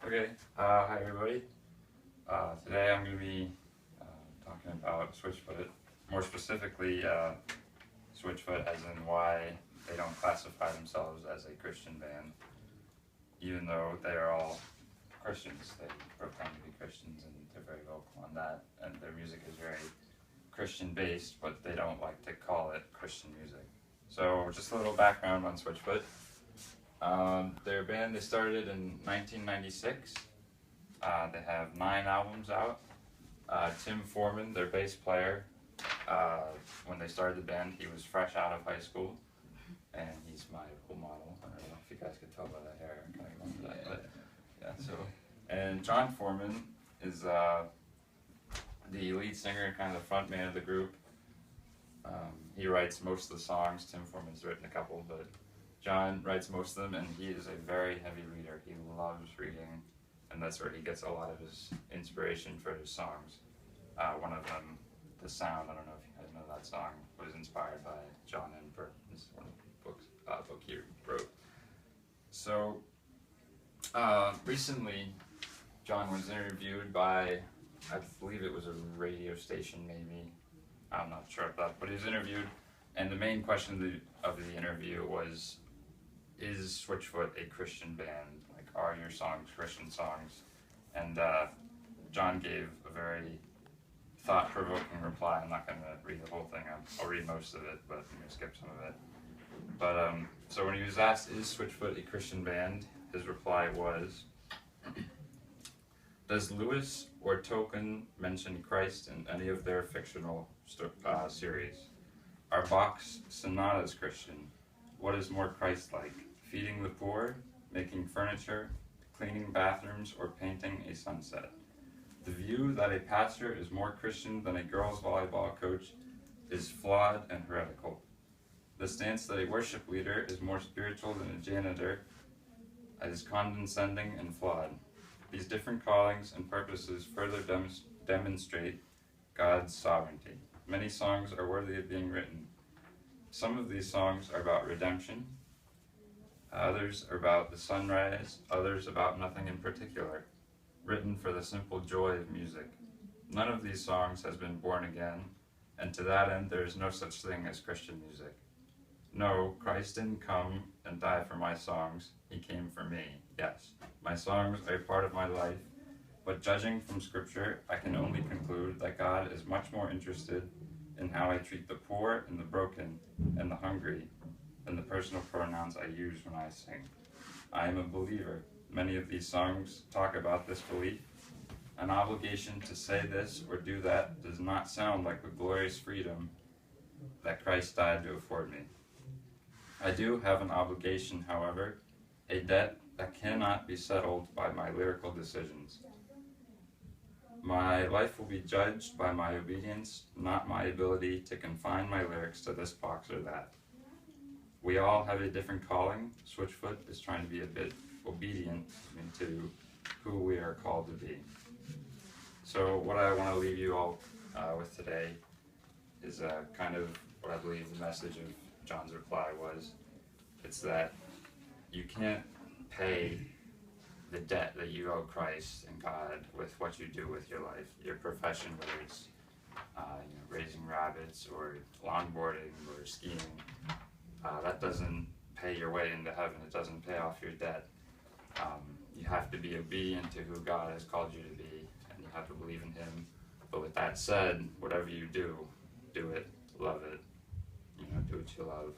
Okay, hi everybody. Today I'm going to be talking about Switchfoot, more specifically Switchfoot as in why they don't classify themselves as a Christian band, even though they are all Christians. They proclaim to be Christians and they're very vocal on that, and their music is very Christian based, but they don't like to call it Christian music. So just a little background on Switchfoot. They're a band, they started in 1996. They have 9 albums out. Tim Foreman, their bass player, when they started the band, he was fresh out of high school, and he's my role model. I don't know if you guys could tell by the hair, I'm kind of going for that, but yeah. So, and John Foreman is the lead singer, kind of the front man of the group. He writes most of the songs. Tim Foreman's written a couple, but John writes most of them, and he is a very heavy reader. He loves reading, and that's where he gets a lot of his inspiration for his songs. One of them, The Sound, I don't know if you guys know that song, was inspired by John Emper. This is one of the book he wrote. So, recently, John was interviewed by, I believe it was a radio station maybe, I'm not sure of that, but he was interviewed, and the main question of the interview was, is Switchfoot a Christian band? Like, are your songs Christian songs? And John gave a very thought-provoking reply. I'm not going to read the whole thing. I'll read most of it, but I'm going to skip some of it. But so when he was asked, is Switchfoot a Christian band? His reply was, does Lewis or Tolkien mention Christ in any of their fictional series? Are Bach's sonatas Christian? What is more Christ-like? Feeding the poor, making furniture, cleaning bathrooms, or painting a sunset? The view that a pastor is more Christian than a girls' volleyball coach is flawed and heretical. The stance that a worship leader is more spiritual than a janitor is condescending and flawed. These different callings and purposes further demonstrate God's sovereignty. Many songs are worthy of being written. Some of these songs are about redemption, others are about the sunrise, others about nothing in particular, written for the simple joy of music. None of these songs has been born again, and to that end there is no such thing as Christian music. No, Christ didn't come and die for my songs, he came for me. Yes, my songs are a part of my life, but judging from Scripture, I can only conclude that God is much more interested in how I treat the poor and the broken and the hungry than the personal pronouns I use when I sing. I am a believer. Many of these songs talk about this belief. An obligation to say this or do that does not sound like the glorious freedom that Christ died to afford me. I do have an obligation, however, a debt that cannot be settled by my lyrical decisions. My life will be judged by my obedience, not my ability to confine my lyrics to this box or that. We all have a different calling. Switchfoot is trying to be a bit obedient to who we are called to be. So what I want to leave you all with today is kind of what I believe the message of John's reply was. It's that you can't pay the debt that you owe Christ and God with what you do with your life, your profession, whether it's raising rabbits or longboarding or skiing. That doesn't pay your way into heaven. It doesn't pay off your debt. You have to be obedient to who God has called you to be, and you have to believe in Him. But with that said, whatever you do, do it, love it, do what you love.